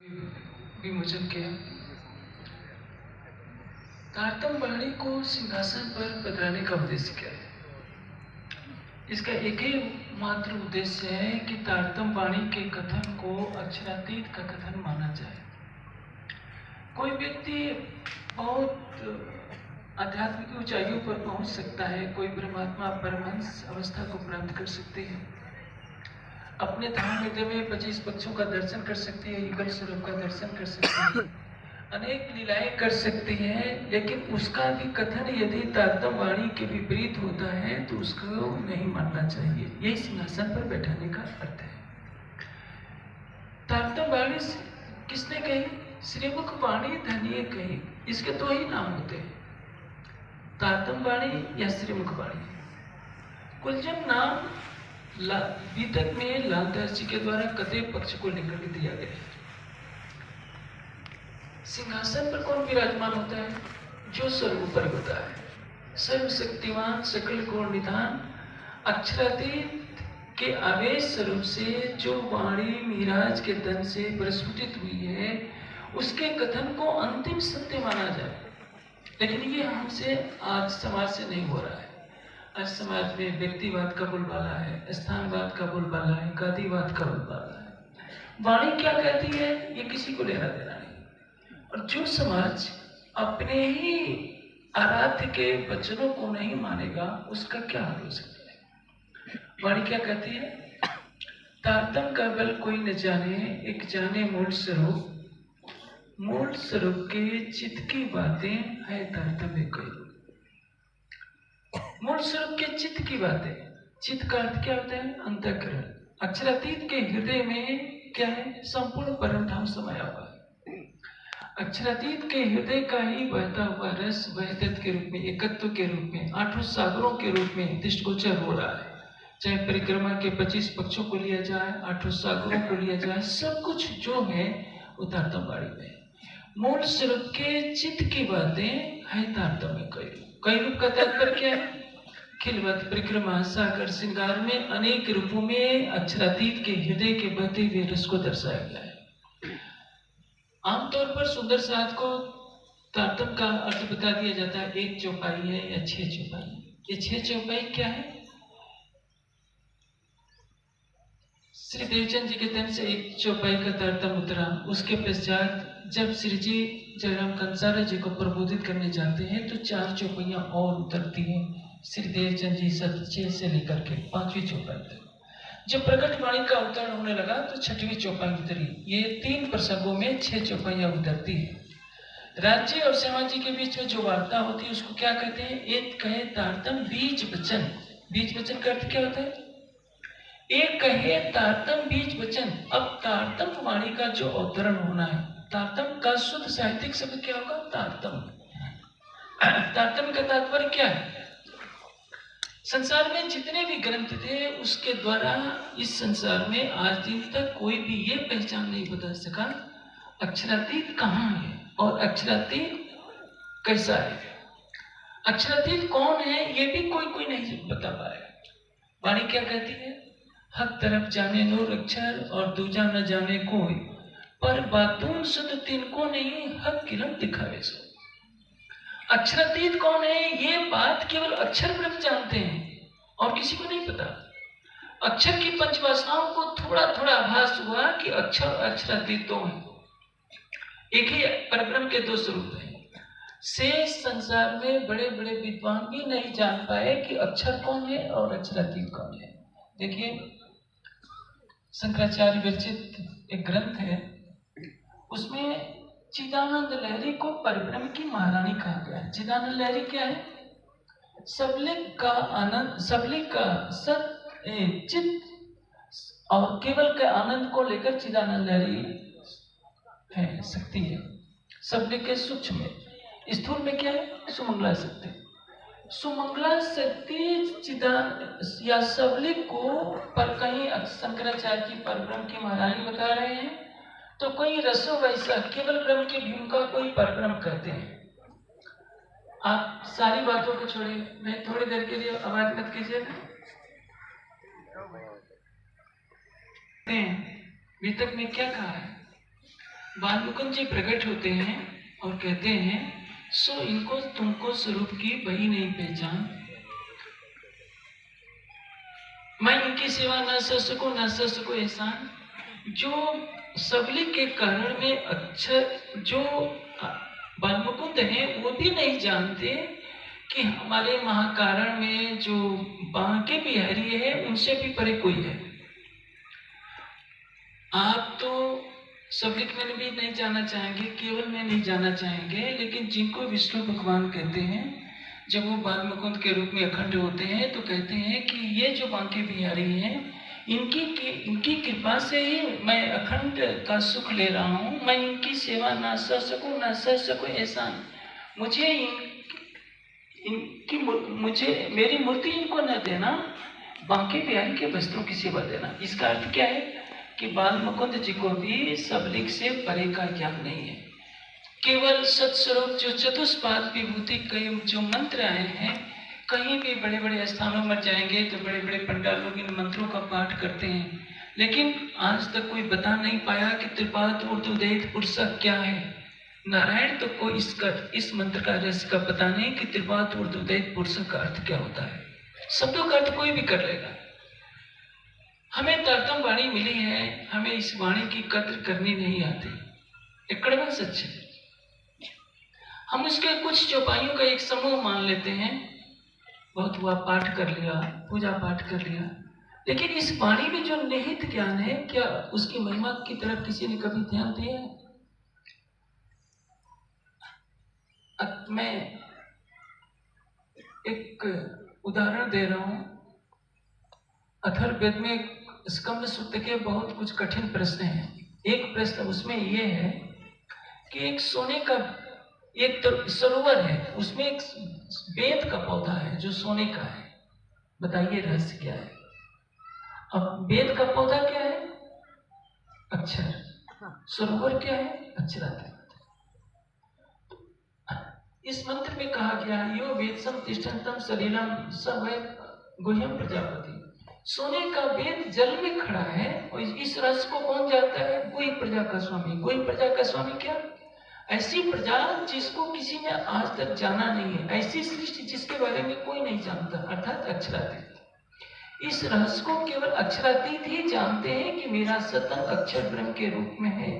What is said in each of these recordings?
विमोचन किया। तारतम वाणी को सिंहासन पर पधराने का उद्देश्य क्या है? इसका एक ही मात्र उद्देश्य है कि तारतम वाणी के कथन को अक्षरातीत का कथन माना जाए। कोई व्यक्ति बहुत आध्यात्मिक ऊंचाइयों पर पहुंच सकता है, कोई परमात्मा परमहंस अवस्था को प्राप्त कर सकते हैं, अपने धाम हृदय में 25 पक्षों का दर्शन कर सकती है, युगल स्वरूप का दर्शन कर सकती है, अनेक लीलाएं कर सकती हैं, लेकिन उसका भी कथन यदि तारतम वाणी के विपरीत होता है तो उसको नहीं मानना चाहिए। यही सिंहासन पर बैठाने का अर्थ है। तारतम वाणी किसने कही? श्रीमुख वाणी धनिये कही। इसके दो ही नाम होते हैं, तारतम वाणी या श्रीमुख वाणी। कुलजन नाम बीतक में लालदास जी के द्वारा कते पक्ष को लेकर के दिया गया है। सिंहासन पर कौन विराजमान होता है? जो सर्वोपर होता है, सर्वशक्तिमान, सकल गुण निधान, अक्षरातीत के आवेश स्वरूप से जो वाणी मिराज के धन से प्रस्फुटित हुई है, उसके कथन को अंतिम सत्य माना जाए। लेकिन ये हमसे आज समाज से नहीं हो रहा है। आज समाज में व्यक्तिवाद का बोलबाला है, स्थानवाद का बोलबाला है, गादीवाद का बोलबाला है। वाणी क्या कहती है ये किसी को लेना देना नहीं। और जो समाज अपने ही आराध्य के वचनों को नहीं मानेगा, उसका क्या हाल हो सकता है? वाणी क्या कहती है? तारतम का बल कोई न जाने, एक जाने मूल स्वरूप, मूल स्वरूप के चित्त की बातें है तारतम्य कोई। मूल स्वरूप के चित्त की बातें, चित्त का अर्थ क्या होता है? अंतःकरण। अक्षरातीत के हृदय में क्या है? संपूर्ण परम धाम समाया हुआ है। अक्षरातीत के हृदय का ही बहता हुआ रस वहदत के रूप में, एकत्व के रूप में, आठों सागरों के रूप में दृष्टिगोचर हो रहा है। चाहे परिक्रमा के 25 पक्षों को लिया जाए, आठों सागरों को लिया जाए, सब कुछ जो है वो तारतम वाणी में। मूल स्वरूप के चित्त की बातें है तारतम्य कई रूप का तात्पर्य क्या है? खिलवत, परिक्रमा, सागर, श्रृंगार में अनेक रूपों में अक्षरातीत के हृदय के बहते हुए रस को दर्शाया गया है। आमतौर पर सुंदर साध को तारतम का अर्थ बता दिया जाता है, 1 चौपाई है या 6 चौपाई। ये 6 चौपाई क्या है? श्री देवचंद जी के तन से 1 चौपाई का तारतम उतरा। उसके पश्चात जब श्री जी जयराम कंसारा जी को प्रबोधित करने जाते हैं तो 4 चौपाइयां और उतरती हैं। श्री देवचंद जी 6 से लेकर के 5वीं चौपाई तक। जब प्रकट वाणी का अवतरण होने लगा तो 6वीं चौपाई उतरी। ये 3 प्रसंगों में 6 चौपाइयां उतरती है। राज्य और श्यामा जी के बीच में जो वार्ता होती है उसको क्या कहते हैं? एक कहे तारतम बीज वचन। बीज वचन का अर्थ क्या होता है? एक कहे तारतम बीज वचन। अब तारतम वाणी का जो अवतरण होना है, तारतम का शुद्ध साहित्यिक शब्द क्या होगा? तारतम। तारतम का तात्पर्य क्या है? संसार में जितने भी ग्रंथ थे उसके द्वारा इस संसार में आज दिन तक कोई भी ये पहचान नहीं बता सका अक्षरातीत कहाँ है और अक्षरातीत कैसा है। अक्षरातीत कौन है ये भी कोई नहीं बता पाया। वाणी क्या कहती है? हक तरफ जाने नूर अक्षर और दूजा न जाने कोई, पर बातून शुद्ध तिनको नहीं, हक किरण दिखावे सो। अक्षरातीत कौन है ये बात केवल अक्षर ब्रह्म जानते हैं और किसी को नहीं पता। अक्षर की पंचवासनाओं को थोड़ा थोड़ा आभास हुआ कि अक्षर और अक्षरातीत दो हैं, एक ही परब्रह्म के 2 स्वरूप हैं। शेष संसार में बड़े बड़े विद्वान भी नहीं जान पाए कि अक्षर कौन है और अक्षरातीत कौन है। देखिए, शंकराचार्य विरचित एक ग्रंथ है, उसमें चिदानंद लहरी को परब्रह्म की महारानी कहा गया है। चिदानंद लहरी क्या है? सबलिक का आनंद, सबलिक का सत चित और केवल के आनंद को लेकर चिदानंद लहरी है, शक्ति है। सबलिक के सूक्ष्म में, स्थूल में क्या है? सुमंगला शक्ति। सुमंगला शक्ति चिदान या सबलिक को पर कहीं शंकराचार्य की परब्रह्म की महारानी बता रहे हैं, तो कोई रसो वैसा केवल ब्रह्म की भूमिका कोई परब्रह्म कहते हैं। आप सारी बातों को छोड़िए, मैं थोड़ी देर के लिए आवाज मत कीजिएगा। बीतक में क्या कहा है? बाल मुकुंद जी प्रकट होते हैं और कहते हैं, सो इनको तुमको स्वरूप की वही नहीं पहचान, मैं इनकी सेवा न कर सकूं एहसान। जो सबलिक के कारण में अक्षर जो बाल मुकुंद हैं वो भी नहीं जानते कि हमारे महाकारण में जो बांके बिहारी है उनसे भी परे कोई है। आप तो सबलिक में भी नहीं जाना चाहेंगे, केवल में नहीं जाना चाहेंगे, लेकिन जिनको विष्णु भगवान कहते हैं, जब वो बाल मुकुंद के रूप में अखंड होते हैं तो कहते हैं कि ये जो बांके बिहारी हैं, इनकी कृपा से ही मैं अखंड का सुख ले रहा हूँ। मैं इनकी सेवा ना कर सकूं एहसान। मुझे मेरी मूर्ति इनको न देना, बांके बिहारी के वस्त्रों की सेवा देना। इसका अर्थ क्या है कि बाल मुकुंद जी को भी सबलिक से परे का ज्ञान नहीं है। केवल सत्स्वरूप जो चतुष्पाद विभूति के जो मंत्र आए हैं, कहीं भी बड़े बड़े स्थानों में जाएंगे तो बड़े बड़े पंडित लोग इन मंत्रों का पाठ करते हैं, लेकिन आज तक कोई बता नहीं पाया कि त्रिपाद ऊर्ध्वदेत पुरुष क्या है। नारायण तो कोई इस मंत्र का रहस्य का पता नहीं कि त्रिपाद ऊर्ध्वदेत पुरुष का अर्थ क्या होता है। शब्दों का अर्थ कोई भी कर लेगा। हमें तारतम वाणी मिली है, हमें इस वाणी की कद्र करनी नहीं आती, एक कड़वा सच है। हम उसके कुछ चौपाइयों का एक समूह मान लेते हैं, बहुत हुआ, पाठ कर लिया, पूजा पाठ कर लिया, लेकिन इस वाणी में जो निहित ज्ञान है, क्या उसकी महिमा की तरफ किसी ने कभी ध्यान दिया है? मैं एक उदाहरण दे रहा हूं। अथर्ववेद में स्कंद सूत्र के बहुत कुछ कठिन प्रश्न हैं। एक प्रश्न उसमें यह है कि एक सोने का एक सरोवर है, उसमें एक बेत का पौधा है जो सोने का है। बताइए रहस्य क्या है? अब बेत का पौधा क्या है? अक्षर। सरोवर क्या है? अक्षरार्थ। इस मंत्र में कहा गया है, यो वेदसम तिष्ठन्तम सलीलम सवै गुह्यम प्रजापति। सोने का वेद जल में खड़ा है और इस रस को कौन जानता है? कोई प्रजा का स्वामी। कोई प्रजा का स्वामी क्या? ऐसी प्रजा जिसको किसी ने आज तक जाना नहीं है, ऐसी सृष्टि जिसके बारे में कोई नहीं जानता, अर्थात अक्षरातीत। इस रहस्य को केवल अक्षरातीत ही जानते हैं कि मेरा सतन अक्षर ब्रह्म के रूप में है।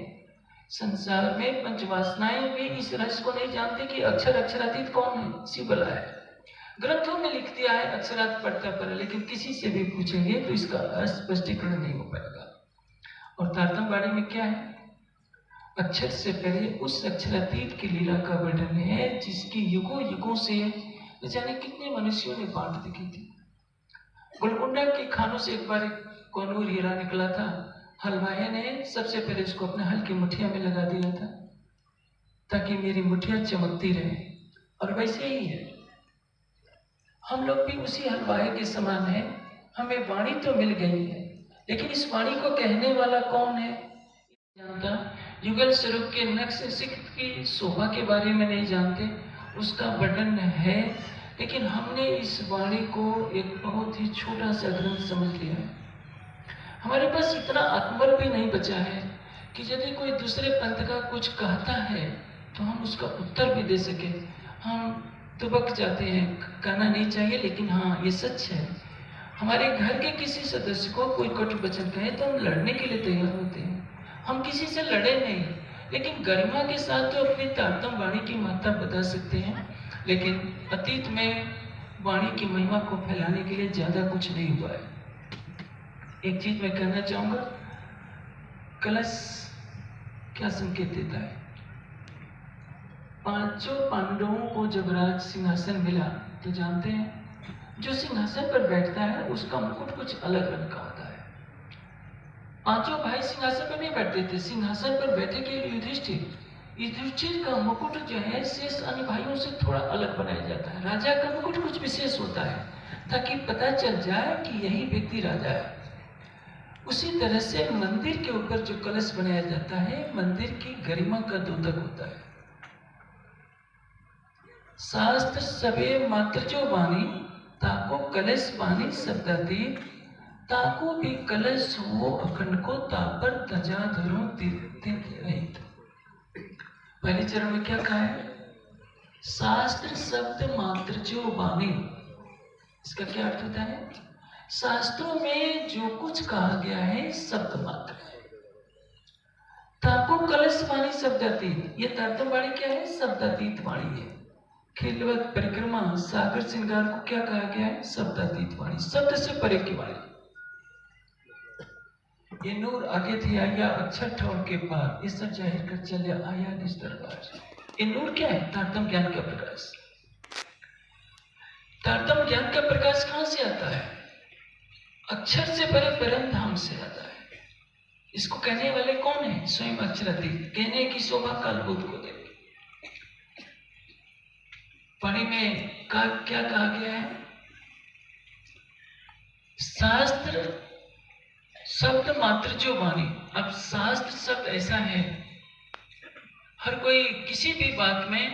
संसार में पंचवासनाएं भी इस रहस्य को नहीं जानते कि अक्षर अक्षरातीत कौन है, शिव बला है। ग्रंथों में लिख दिया है, अक्षरात पढ़ता पर, लेकिन किसी से भी पूछेंगे तो इसका स्पष्टीकरण नहीं हो पाएगा। और तारतम वाणी में क्या है? अक्षर से पहले उस अक्षरातीत की लीला का वर्णन है जिसकी युगों युगों से न जाने कितने मनुष्यों ने बांट देखी थी। गोलकुंडा के खानों से एक बार एक कोनूर हीरा निकला था। हलवाई ने सबसे पहले उसको अपने हल की मुठिया में लगा दिया था ताकि मेरी मुठिया चमकती रहे। और वैसे ही है, हम लोग भी उसी हलवाई के समान है। हमें वाणी तो मिल गई है, लेकिन इस वाणी को कहने वाला कौन है जानता। युगल स्वरूप के नक्श सिक्त की शोभा के बारे में नहीं जानते, उसका वर्णन है, लेकिन हमने इस वाणी को एक बहुत ही छोटा सा ग्रंथ समझ लिया है। हमारे पास इतना आत्मबल भी नहीं बचा है कि यदि कोई दूसरे पंथ का कुछ कहता है तो हम उसका उत्तर भी दे सके। हम दुबक जाते हैं, कहना नहीं चाहिए, लेकिन हाँ ये सच है। हमारे घर के किसी सदस्य को कोई कटु वचन कहे तो हम लड़ने के लिए तैयार होते हैं। हम किसी से लड़े नहीं, लेकिन गरिमा के साथ तो अपनी तारतम वाणी की महत्ता बता सकते हैं। लेकिन अतीत में वाणी की महिमा को फैलाने के लिए ज्यादा कुछ नहीं हुआ है। एक चीज मैं कहना चाहूंगा, कलश क्या संकेत देता है? पांचों पांडवों को जब राज सिंहासन मिला तो जानते हैं, जो सिंहासन पर बैठता है उसका मुकुट कुछ अलग रंग का होता है। पांचों भाई सिंहासन पर नहीं बैठते थे, सिंहासन पर बैठे के युधिष्ठिर का मुकुट जो है शेष अन्य भाइयों से थोड़ा अलग बनाया जाता है। राजा का मुकुट कुछ विशेष होता है ताकि पता चल जाए कि यही व्यक्ति राजा है। उसी तरह से मंदिर के ऊपर जो कलश बनाया जाता है, मंदिर की गरिमा का द्योतक होता है। शास्त्र सबे मात्र जो वाणी, ताको कलश वाणी शब्दातीत, ताको भी कलश हो अखंड को तापर तजा धरो तीर्थ रहित। पहले चरण में क्या कहा है? शास्त्र शब्द मात्र जो वाणी। इसका क्या अर्थ होता है? शास्त्रों में जो कुछ कहा गया है शब्द मात्र है। ताको कलश वाणी शब्दातीत। ये तारतम वाणी क्या है? शब्दातीत वाणी है। खिलवत परिक्रमा सागर श्रृंगार को क्या कहा गया है? शब्दातीत वाणी, शब्द से परे की वाणी। ये नूर आगे थे आया अक्षर ठोर के पार, इस सब जाहिर कर चले आया निज दरबार। ये नूर क्या है? तारतम ज्ञान का प्रकाश। तारतम ज्ञान का प्रकाश कहां से आता है? अक्षर से परे परम धाम से आता है। इसको कहने वाले कौन है? स्वयं अक्षरातीत। कहने की शोभा कालबोध को दे। वाणी में क्या कहा गया है? शास्त्र शब्द मात्र जो वाणी। अब शास्त्र शब्द ऐसा है, हर कोई किसी भी बात में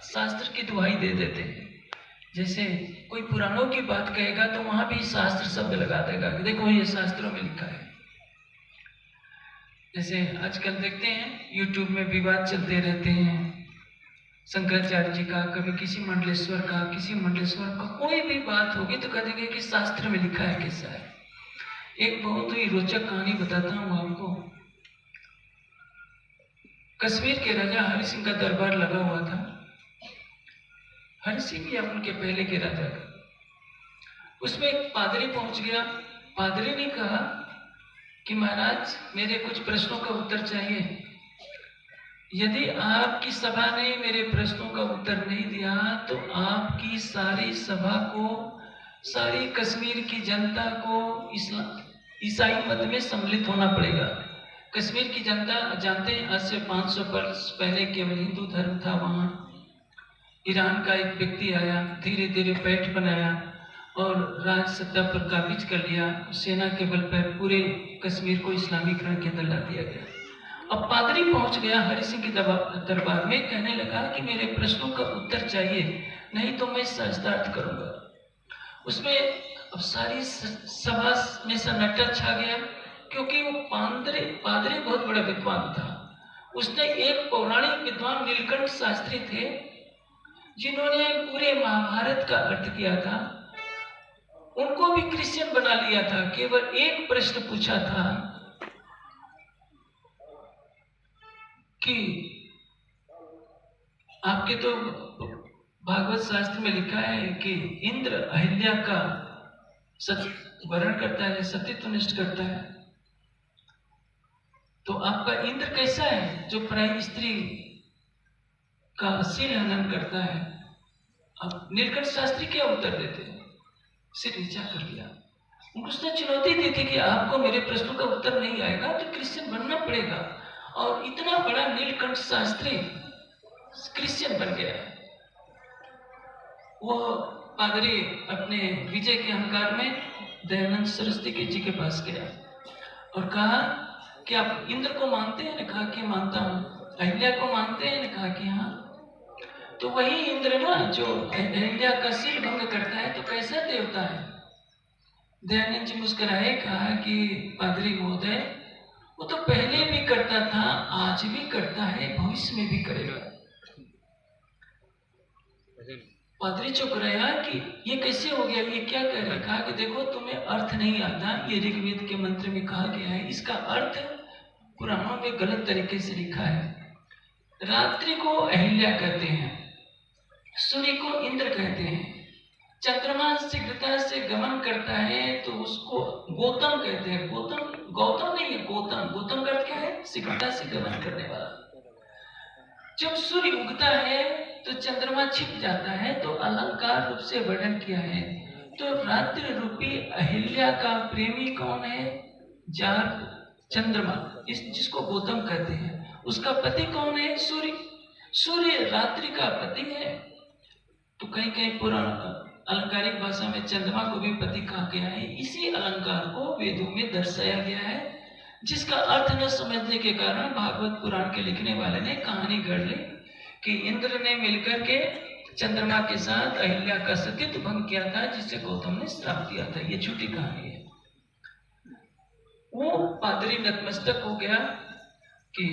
शास्त्र की दुहाई दे देते हैं। जैसे कोई पुराणों की बात कहेगा तो वहां भी शास्त्र शब्द लगा देगा कि देखो ये शास्त्रों में लिखा है। जैसे आजकल देखते हैं यूट्यूब में विवाद चलते रहते हैं, शंकराचार्य जी का, कभी किसी मंडलेश्वर का, किसी मंडलेश्वर का, कोई भी बात होगी तो कह देंगे कि शास्त्र में लिखा है कैसा है। एक बहुत ही रोचक कहानी बताता हूं आपको। कश्मीर के राजा हरि सिंह का दरबार लगा हुआ था। हरि सिंह या उनके पहले के राजा का। उसमें एक पादरी पहुंच गया। पादरी ने कहा कि महाराज मेरे कुछ प्रश्नों का उत्तर चाहिए। यदि आपकी सभा ने मेरे प्रश्नों का उत्तर नहीं दिया तो आपकी सारी सभा को, सारी कश्मीर की जनता को ईसाई मत में सम्मिलित होना पड़ेगा। कश्मीर की जनता जानते हैं आज से 500 वर्ष पहले केवल हिंदू धर्म था। वहां ईरान का एक व्यक्ति आया, धीरे धीरे पैठ बनाया और राज सत्ता पर काबिज कर लिया। सेना के बल पर पूरे कश्मीर को इस्लामीकरण के अंदर ला दिया गया। अब पादरी पहुंच गया हरि सिंह के दरबार में, कहने लगा कि मेरे प्रश्नों का उत्तर चाहिए, नहीं तो मैं शास्त्रार्थ करूंगा। उसमें अब सारी सभा में सन्नाटा छा गया, क्योंकि वो पादरी बहुत बड़ा विद्वान था। उसने एक पौराणिक विद्वान नीलकंठ शास्त्री थे, जिन्होंने पूरे महाभारत का अर्थ किया था, उनको भी क्रिश्चियन बना लिया था। केवल एक प्रश्न पूछा था कि आपके तो भागवत शास्त्र में लिखा है कि इंद्र अहिल्या का वर्ण करता है, सतीत्व नष्ट करता है, तो आपका इंद्र कैसा है जो पराई स्त्री का शील हनन करता है? अब नीलकंठ शास्त्री क्या उत्तर देते हैं? सिर नीचा कर दिया। उसने चुनौती दी थी कि आपको मेरे प्रश्नों का उत्तर नहीं आएगा तो क्रिश्चियन बनना पड़ेगा। और इतना बड़ा नीलकंठ शास्त्री क्रिश्चियन बन गया। वो पादरी अपने विजय के अहंकार में दयानंद सरस्वती जी के पास गया और कहा कि आप इंद्र को मानते हैं? ने कहा कि मानता हूं। अहिल्या को मानते हैं? ने कहा कि हाँ। तो वही इंद्र ना जो अहिल्या का शील भंग करता है, तो कैसा देवता है? दयानंद जी मुस्कुराए, कहा कि पादरी महोदय, वो तो पहले भी करता था, आज भी करता है, भविष्य में भी करेगा। पादरी चुप रहा कि ये कैसे हो गया, ये क्या कह रहा? कहा कि देखो तुम्हें अर्थ नहीं आता, ये ऋग्वेद के मंत्र में कहा गया है, इसका अर्थ पुराणों में गलत तरीके से लिखा है। रात्रि को अहिल्या कहते हैं, सूर्य को इंद्र कहते हैं, चंद्रमा शीघ्रता से गमन करता है तो उसको गौतम कहते हैं। गौतम नहीं है, गौतम का अर्थ क्या है? शीघ्रता से गमन करने वाला। जब सूर्य उगता है तो चंद्रमा छिप जाता है, तो अलंकार रूप से वर्णन किया है। तो रात्रि रूपी अहिल्या का प्रेमी कौन है? जार चंद्रमा, जिसको गौतम कहते हैं। उसका पति कौन है? सूर्य। सूर्य रात्रि का पति है। तो कहीं कहीं पुराण अलंकारिक भाषा में चंद्रमा को भी पति कहा गया है। इसी अलंकार को वेदों में दर्शाया गया है, जिसका अर्थ न समझने के कारण भागवत पुराण के लिखने वाले ने कहानी गढ़ ली कि इंद्र ने मिलकर के चंद्रमा के साथ अहिल्या का सतीत्व भंग किया था, जिससे गौतम ने श्राप दिया था। ये झूठी कहानी है। वो पादरी नतमस्तक हो गया कि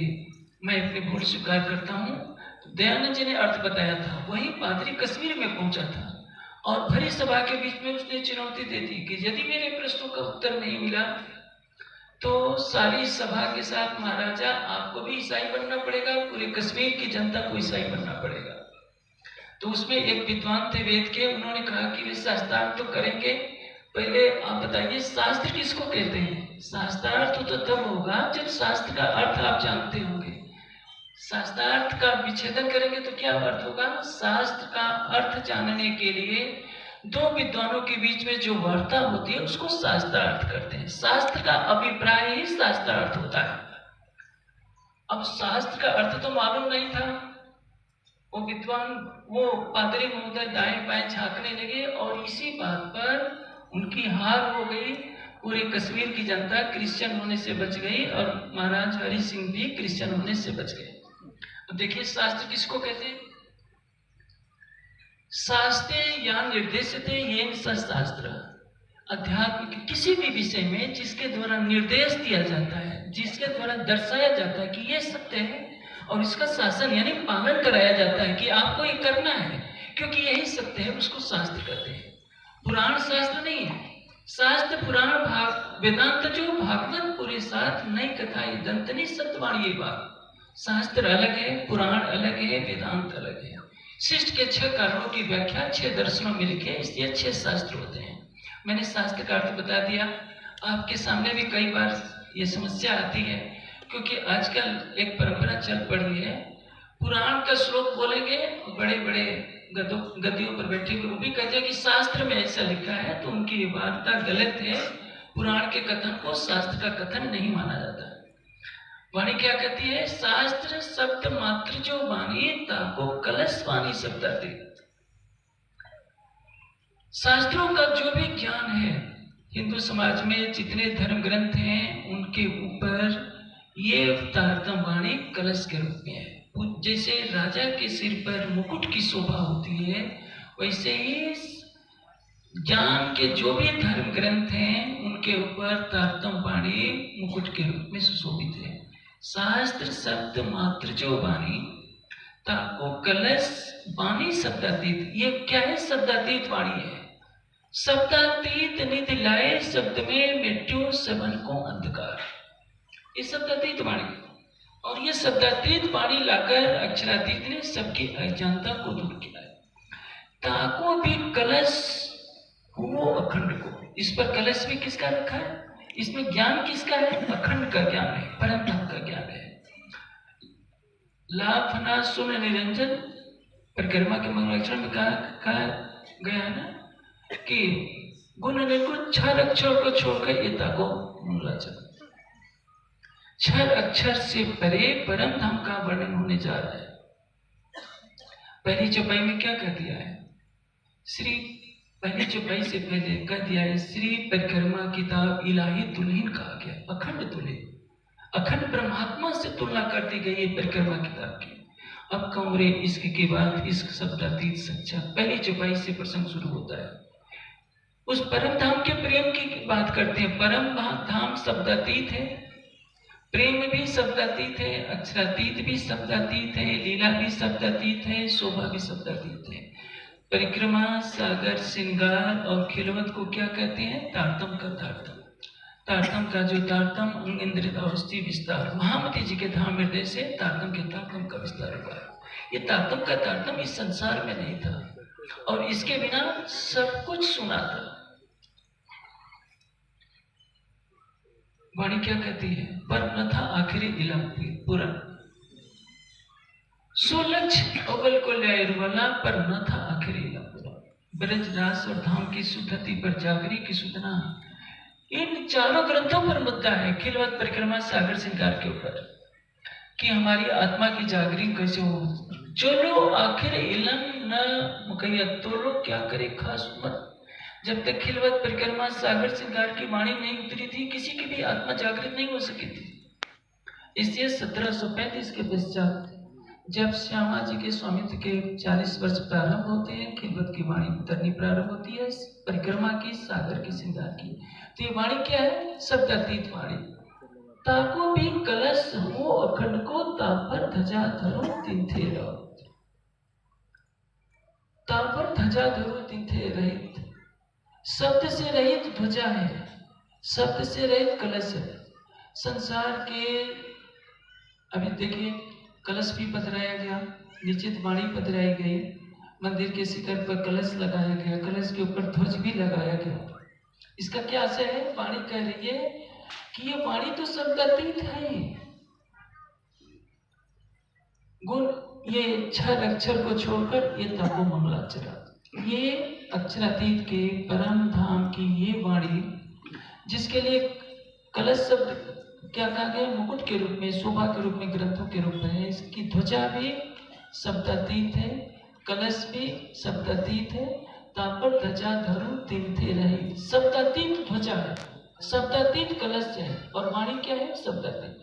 मैं अपनी भूल स्वीकार करता हूँ। दयानंद जी ने अर्थ बताया था, वही पादरी कश्मीर में पहुंचा था और भरी सभा के बीच में उसने चुनौती दे दी कि यदि मेरे प्रश्नों का उत्तर नहीं मिला तो सारी सभा के साथ महाराजा आपको भी ईसाई बनना पड़ेगा, पूरे कश्मीर की जनता को ईसाई बनना पड़ेगा। तो उसमें एक विद्वान थे वेद के, उन्होंने कहा कि वे शास्त्रार्थ तो करेंगे, पहले आप बताइए शास्त्र किसको कहते हैं? शास्त्रार्थ तो तब होगा जब शास्त्र का अर्थ आप जानते होंगे। शास्त्रार्थ का विच्छेदन करेंगे तो क्या अर्थ होगा? शास्त्र का अर्थ जानने के लिए दो विद्वानों के बीच में जो वार्ता होती है उसको शास्त्रार्थ करते हैं। शास्त्र का अभिप्राय ही शास्त्रार्थ होता है। अब शास्त्र का अर्थ तो मालूम नहीं था, वो विद्वान, वो पादरी महोदय दाएं बाएं झांकने लगे और इसी बात पर उनकी हार हो गई। पूरे कश्मीर की जनता क्रिश्चियन होने से बच गई और महाराज हरि सिंह भी क्रिश्चियन होने से बच गए। अब देखिए शास्त्र किसको कहते हैं? शास्त्रे या निर्देशते येन शास्त्र, अध्यात्म के किसी भी विषय में जिसके द्वारा निर्देश दिया जाता है, जिसके द्वारा दर्शाया जाता है कि ये सत्य है और इसका शासन यानी पालन कराया जाता है कि आपको ये करना है क्योंकि यही सत्य है, उसको शास्त्र कहते हैं। पुराण शास्त्र नहीं है। शास्त्र पुराण भाग वेदांत जो भागवत पूरे साथ नई कथा ये दंतनी सत्यवाणी ये बात। शास्त्र अलग है, पुराण अलग है, वेदांत अलग है। शिष्ट के 6 कारणों की व्याख्या 6 दर्शनों में लिखे, इसलिए 6 शास्त्र होते हैं। मैंने शास्त्र का अर्थ बता दिया। आपके सामने भी कई बार ये समस्या आती है क्योंकि आजकल एक परंपरा चल पड़ी है, पुराण का श्लोक बोलेंगे, बड़े बड़े गद्दियों पर बैठे हुए वो भी कहते हैं कि शास्त्र में ऐसा लिखा है, तो उनकी ये वार्ता गलत है। पुराण के कथन को शास्त्र का कथन नहीं माना जाता। वाणी क्या कहती है? शास्त्र शब्द मात्र जो वाणी ताको कलश वाणी शब्द आती। शास्त्रों का जो भी ज्ञान है, हिंदू समाज में जितने धर्म ग्रंथ हैं उनके ऊपर ये तारतम वाणी कलश के रूप में है। जैसे राजा के सिर पर मुकुट की शोभा होती है, वैसे ही ज्ञान के जो भी धर्म ग्रंथ हैं उनके ऊपर तारतम वाणी मुकुट के रूप में सुशोभित है। शास्त्र शब्द मात्र जो वाणी ताको कलश वाणी शब्दातीत। ये क्या है? शब्दातीत वाणी है। शब्दातीत निधि लाए शब्द में मिट्टू सबन को अंधकार, ये शब्दातीत वाणी। और ये शब्दातीत वाणी लाकर अक्षरातीत ने सबकी अज्ञानता को दूर किया है। ताको भी कलश वो अखंड को, इस पर कलश भी किसका रखा है? इसमें ज्ञान किसका है? अखंड का ज्ञान है, परम धाम का ज्ञान है। लाफना सुन निरंजन परिक्रमा के मंगलाचरण में कहा गया है ना कि गुण निर्गुण 6 अक्षर को छोड़कर ये ताको मंगलाचरण। 6 अक्षर से परे परम धाम का वर्णन होने जा रहा है। पहली चौपाई में क्या कह दिया है? पहली चौपाई से पहले कह दिया है श्री परिक्रमा किताब इलाही दुल्हन कहा गया, अखंड दुल्हन, अखंड परमात्मा से तुलना कर दी गई है परिक्रमा किताब की। अब कमरे इश्क के बाद इश्क शब्दातीत सच्चा, पहली चौपाई से प्रसंग शुरू होता है। उस परम धाम के प्रेम की बात करते हैं। परम धाम शब्दातीत है, प्रेम भी शब्दातीत है, अक्षरातीत भी शब्दातीत है, लीला भी शब्दातीत है, शोभा भी शब्दातीत है। परिक्रमा सागर श्रृंगार और खिलवत को क्या कहते हैं? तारतम का तारतम। तारतम का जो तारतम अंग इंद्रिय अवस्थी विस्तार, महामती जी के धाम हृदय से तारतम के तारतम का विस्तार हुआ है। ये तारतम का तारतम इस संसार में नहीं था और इसके बिना सब कुछ सुना था। वाणी क्या कहती है? पर न था आखिरी इलम पूरा सोलक्ष अव्वल को ल्यायरवाला, पर न था आखिरी इलम पूरा। ब्रज रास और धाम की शुद्धति पर जागरी की सूचना, इन चारों ग्रंथों पर मुद्दा है। खिलवत परिक्रमा सागर श्रृंगार के ऊपर कि हमारी आत्मा की जागरण कैसे हो। चलो आखिर इलम न मुकैया, तो लोग क्या करे खास मत। जब तक खिलवत परिक्रमा सागर श्रृंगार की वाणी नहीं उतरी थी, किसी की भी आत्मा जागृत नहीं हो सकी थी। इसलिए 1735 के पश्चात जब श्यामा जी के स्वामित्व के 40 वर्ष प्रारंभ होते हैं, खिलवत की वाणी उतरनी प्रारंभ होती है, परिक्रमा की सागर की श्रृंगार की। तो ये वाणी क्या है? शब्दातीत वाणी। ताको भी कलश हो अखंड को, तापर ध्वजा धरो तिन्थे रहो। तापर ध्वजा धरो तिन्थे रहित, शब्द से रहित ध्वजा है, शब्द से रहित कलश है। संसार के अभी देखिए कलश भी पधराया गया, निश्चित वाणी पधराई गई, मंदिर के शिखर पर कलश लगाया गया, कलश के ऊपर ध्वज भी लगाया गया। इसका क्या आशय है? वाणी कह रही है कि ये वाणी तो शब्दातीत है। गुण ये 6 अक्षर को छोड़कर ये तपो मंगलाचरा, ये अक्षरातीत के परम धाम की ये वाणी, जिसके लिए कलश शब्द क्या कहा गया? मुकुट के रूप में, शोभा के रूप में, ग्रंथों के रूप में है। इसकी ध्वजा भी शब्दातीत है, कलश भी शब्दातीत है। तापर ध्वजा धरो तिन्थे रहित, शब्दातीत ध्वजा है, शब्दातीत कलश है, और वाणी क्या है? शब्दातीत।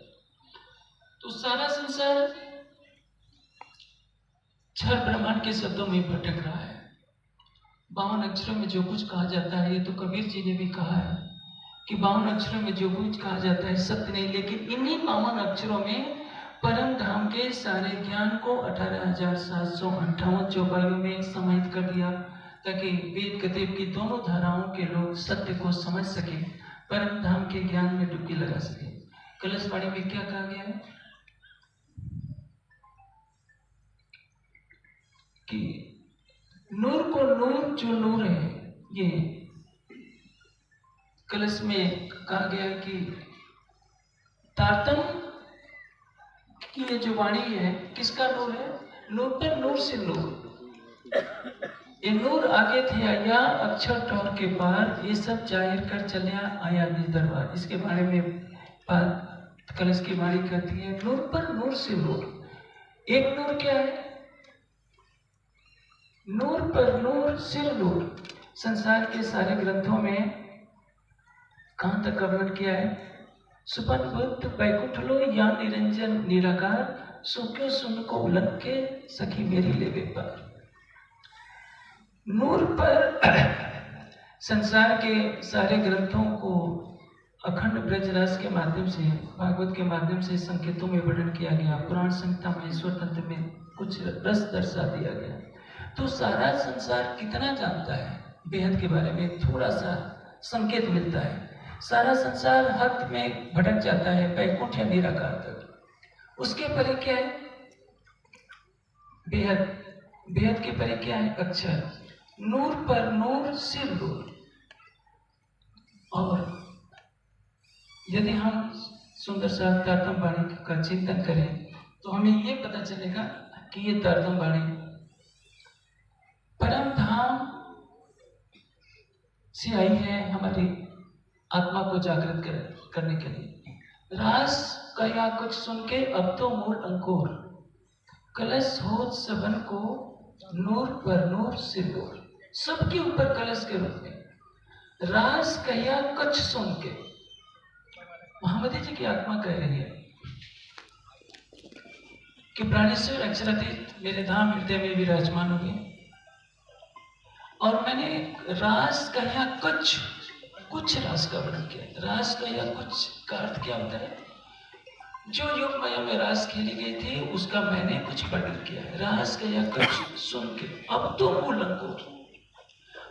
तो सारा संसार क्षर ब्रह्मांड के शब्दों में भटक रहा है। 52 अक्षरों में जो कुछ कहा जाता है, ये तो कबीर जी ने भी कहा है कि 52 अक्षरों में जो कुछ कहा जाता है सत्य नहीं, लेकिन इन्हीं 52 अक्षरों में परम धाम के सारे ज्ञान को 18,758 चौपाइयों में समाहित कर दिया, ताकि वेद कदेव की दोनों धाराओं के लोग सत्य को समझ सके, परम धाम के ज्ञान में डुबकी लगा सके। कलशवाणी में क्या कहा गया है कि नूर को नूर जो नूर है, ये कलश में कहा गया है कि तारतम की ये जो वाणी है किसका नूर है? नूर पर नूर से नूर, ये नूर आगे थे आया अक्षर ठौर के पार, ये सब जाहिर कर चलिया आया निज दरबार। इसके बारे में बात कलश की वाणी कहती है, नूर पर नूर से नूर। एक नूर क्या है? नूर पर नूर सिर नूर। संसार के सारे ग्रंथों में कहां तक वर्णन किया है? सुपन बुद्ध बैकुंठ लो या निरंजन निराकार, सुक्यो सुन को उलंग के सखी मेरी लेवे पार। नूर पर संसार के सारे ग्रंथों को अखंड ब्रज रस के माध्यम से, भागवत के माध्यम से संकेतों में वर्णन किया गया। पुराण संहिता में, ईश्वर तंत्र में कुछ रस दर्शा दिया गया। तो सारा संसार कितना जानता है बेहद के बारे में? थोड़ा सा संकेत मिलता है। सारा संसार हद में भटक जाता है बैकुंठ या निराकार तक। उसके परे क्या है? बेहद। बेहद के परे क्या है? अक्षर। नूर पर नूर सिर नूर। और यदि हम सुंदर सा तारतम वाणी का चिंतन करें तो हमें ये पता चलेगा कि ये तारतम वाणी परम धाम से आई है हमारी आत्मा को जागृत करने के लिए। रास का या कुछ सुन के अब तो मूल अंकुर, कलश हो सबन को नूर पर नूर सिर नूर। सबके ऊपर कलश के रूप में रास कया कुछ सुन के। महामती जी की आत्मा कह रही है कि प्राणेश्वर अक्षरातीत मेरे धाम हृदय में विराजमान हुए, और मैंने रास कया कुछ रास का वर्णन किया। रास का या कुछ का अर्थ क्या होता है? जो योग माया में रास खेली गई थी उसका मैंने कुछ वर्णन किया है। रास का या कुछ सुन के अब तो मूल अंकुर,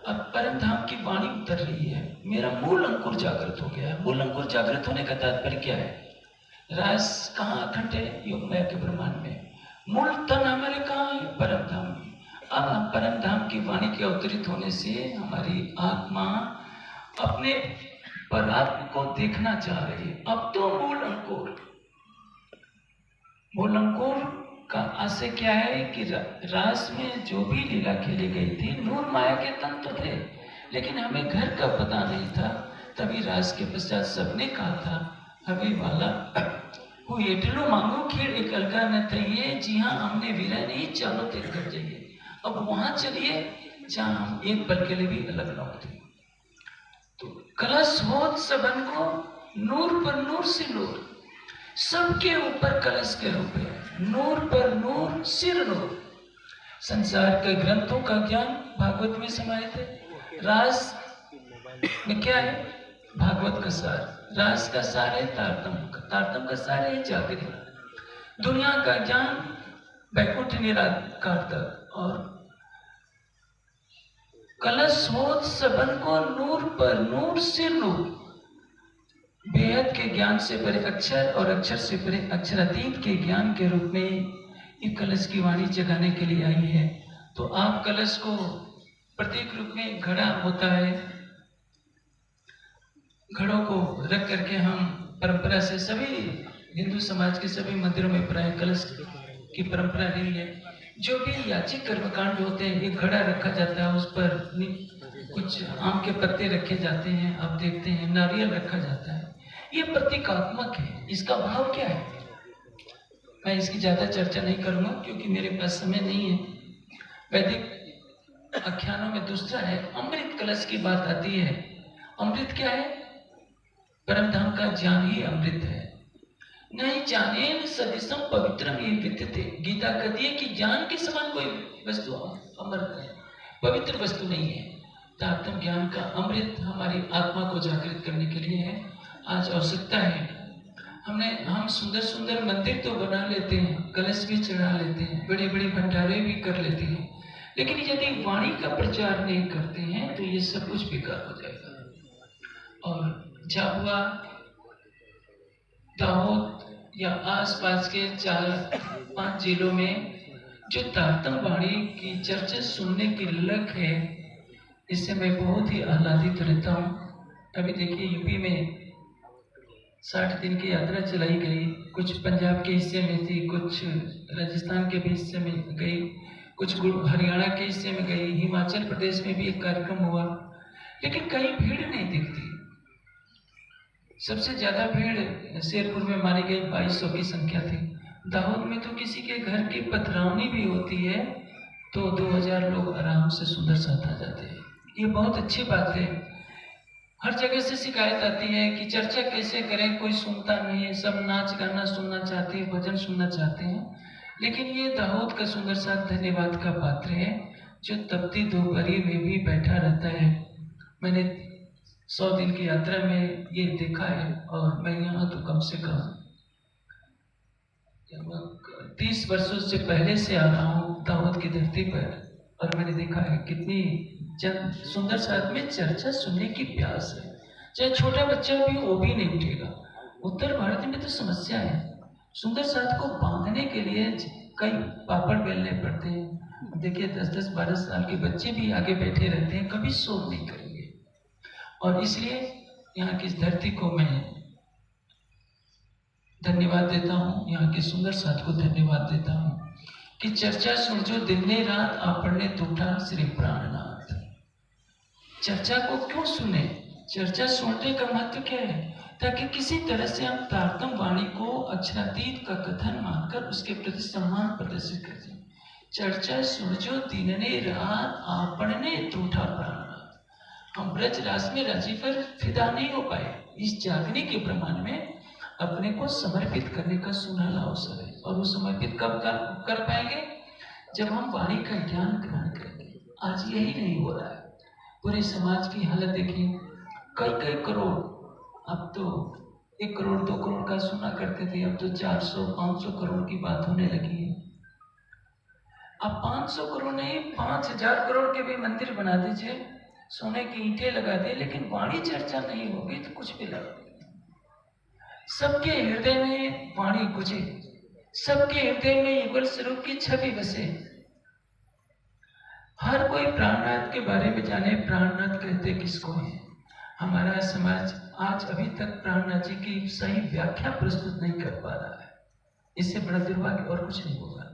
अब परम धाम की वाणी उतर रही है, मेरा मूल अंकुर जागृत हो गया है। मूल अंकुर जागृत होने का तात्पर्य क्या है? रास कहाँ अखंड है? योग माया के ब्रह्मांड में। मूल तन हमारे कहाँ है? परम धाम में। अब हम परम धाम की वाणी के अवतरित होने से हमारी आत्मा अपने परात्म को देखना चाह रही है। अब तो मूल अंकुर का आशय क्या है कि रास में जो भी लीला खेली गई थी, नूर माया के तंत्र थे, लेकिन हमें घर का पता नहीं था। तभी रास के पश्चात सबने कहा था हमें वाला वो एटलो मांगो खीर एक अलगा न थइए, जी हाँ हमने वीरा नहीं, चलो तेज कर जाइए। अब वहां चलिए जहां हम एक पल के लिए भी अलग न होते। तो कलश हो सबन को नूर पर नूर से नूर, सबके ऊपर कलश के रूप है। नूर पर नूर सिर नूर। संसार के ग्रंथों का ज्ञान भागवत में समाहित है। रास में क्या है? भागवत का सार। रास का सार है तारतम, तारतम का सार है जागृति, दुनिया का ज्ञान वैकुंठ निराकार तक। और कलश होत सबन को नूर पर नूर से नूर, बेहद के ज्ञान से परे अक्षर और अक्षर से परे अक्षरातीत के ज्ञान के रूप में ये कलश की वाणी जगाने के लिए आई है। तो आप कलश को प्रतीक रूप में घड़ा होता है, घड़ों को रख करके हम परंपरा से सभी हिंदू समाज के सभी मंदिरों में प्राय कलश की परंपरा रही है। जो भी याचिक कर्मकांड होते हैं, एक घड़ा रखा जाता है, उस पर कुछ आम के पत्ते रखे जाते हैं, आप देखते हैं नारियल रखा जाता है। ये प्रतीकात्मक है। इसका भाव क्या है, मैं इसकी ज्यादा चर्चा नहीं करूंगा क्योंकि मेरे पास समय नहीं है। वैदिक आख्यानों में दूसरा है अमृत कलश की बात आती है। अमृत क्या है? परम धाम का ज्ञान ही अमृत है। नहीं जाने सदिशम पवित्रम ये विद्यते, गीता कहती है कि ज्ञान के समान कोई वस्तु अमृत है, पवित्र वस्तु नहीं है। तारतम ज्ञान का अमृत हमारी आत्मा को जागृत करने के लिए है। आज आवश्यकता है। हम सुंदर सुंदर मंदिर तो बना लेते हैं, कलश भी चढ़ा लेते हैं, बड़े बड़े भंडारे भी कर लेते हैं, लेकिन यदि वाणी का प्रचार नहीं करते हैं तो ये सब कुछ बेकार हो जाएगा। और झाबुआ, दाहोद या आसपास के 4-5 जिलों में जो तारतम वाणी की चर्चा सुनने की लग है, इससे मैं बहुत ही आह्लादित रहता हूँ। अभी देखिए यूपी में 60 दिन की यात्रा चलाई गई, कुछ पंजाब के हिस्से में थी, कुछ राजस्थान के भी हिस्से में गई, कुछ हरियाणा के हिस्से में गई, हिमाचल प्रदेश में भी एक कार्यक्रम हुआ, लेकिन कहीं भीड़ नहीं दिखती। सबसे ज्यादा भीड़ शेरपुर में मानी गई 2200 की संख्या थी। दाहोद में तो किसी के घर की पधरावनी भी होती है तो 2000 लोग आराम से सुंदर साथ आ जाते हैं। ये बहुत अच्छी बात है। हर जगह से शिकायत आती है कि चर्चा कैसे करें, कोई सुनता नहीं है, सब नाच गाना सुनना चाहते हैं, भजन सुनना चाहते हैं। लेकिन ये दाहोद का सुंदर साथ धन्यवाद का पात्र है, जो तपती दोपहरी में भी बैठा रहता है। मैंने 100 दिन की यात्रा में ये देखा है, और मैं यहाँ तो कम से कम 30 वर्षों से पहले से आ रहा हूँ दाहोद की धरती पर, और मैंने देखा है कितनी सुंदर साथ में चर्चा सुनने की प्यास है। चाहे छोटा बच्चा भी, वो भी नहीं उठेगा। उत्तर भारत में तो समस्या है, सुंदर साथ को बांधने के लिए कई पापड़ बेलने पड़ते हैं। देखिए 10-10, 12 साल के बच्चे भी आगे बैठे रहते हैं, कभी शोर नहीं करेंगे। और इसलिए यहाँ की इस धरती को मैं धन्यवाद देता हूँ, यहाँ के सुंदर साथ को धन्यवाद देता हूँ कि चर्चा सुन जो दिन ने रात आपने टूटा श्री प्राणनाथ। चर्चा को क्यों सुने? चर्चा सुनने का महत्व क्या है? ताकि किसी तरह से हम तारतम वाणी को अक्षरातीत का कथन मानकर उसके प्रति सम्मान प्रदर्शित करते हैं। चर्चा सुन जो दिन ने रात आपने टूटा प्राणनाथ। हम ब्रज रास में राजी पर फिदा नहीं हो पाए। इस जागने के ब्रह्मांड में अपने को समर्पित करने का सुनहरा अवसर है, और वो समर्पित कब कर पाएंगे? जब हम वाणी का ज्ञान ग्रहण करेंगे। आज यही नहीं हो रहा है। पूरे समाज की हालत देखिए, कई करोड़, अब तो 1 करोड़ 2 करोड़ का सुना करते थे, अब तो 400-500 करोड़ की बात होने लगी है। अब 500 करोड़ नहीं, 5000 करोड़ के भी मंदिर बना दीजिए, सोने की ईंटें लगा दिए, लेकिन वाणी चर्चा नहीं होगी तो कुछ भी लगा। सबके हृदय में वाणी गुजे, सबके हृदय में युगल स्वरूप की छवि बसे। हर कोई प्राणनाथ के बारे में जाने। प्राणनाथ कहते किसको है? हमारा समाज आज अभी तक प्राणनाथ जी की सही व्याख्या प्रस्तुत नहीं कर पा रहा है। इससे बड़ा दुर्भाग्य और कुछ नहीं होगा।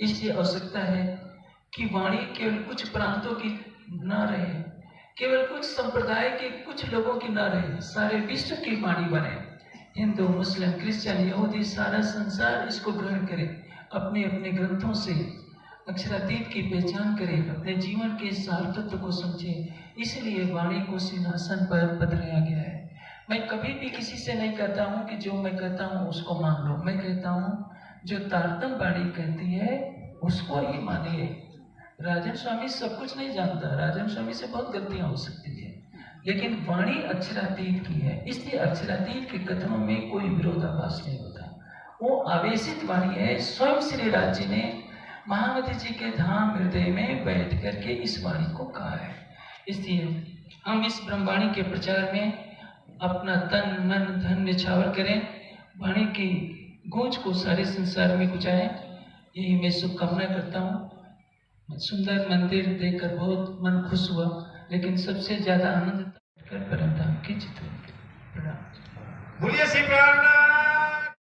इसलिए आवश्यकता है कि वाणी केवल कुछ प्रांतों की न रहे, केवल कुछ संप्रदाय के कुछ लोगों की न रहे, सारे विश्व की वाणी बने। हिंदू, मुस्लिम, क्रिश्चियन, यहूदी, सारा संसार इसको ग्रहण करे, अपने अपने ग्रंथों से अक्षरातीत की पहचान करे, अपने जीवन के सार तत्व को समझे। इसलिए वाणी को सिंहासन पर पधराया गया है। मैं कभी भी किसी से नहीं कहता हूँ कि जो मैं कहता हूँ उसको मान लो। मैं कहता हूँ जो तारतम वाणी कहती है उसको ही मानिए। राजन स्वामी सब कुछ नहीं जानता, राजन स्वामी से बहुत गलतियां हो सकती है, लेकिन वाणी अक्षरातीत की है, इसलिए अक्षरातीत के कथनों में कोई विरोधाभास नहीं होता। वो आवेशित वाणी है। स्वयं श्री राज जी ने महामती जी के धाम हृदय में बैठ करके इस वाणी को कहा है। इसलिए हम इस ब्रह्मवाणी के प्रचार में अपना तन मन धन निछावर करें, वाणी की गूंज को सारे संसार में गुंजाएं, यही मैं शुभकामना करता हूँ। सुंदर मंदिर देखकर बहुत मन खुश हुआ, लेकिन सबसे ज्यादा आनंद कर परम धाम की चित्र। प्रणाम। बोलिए श्री प्राण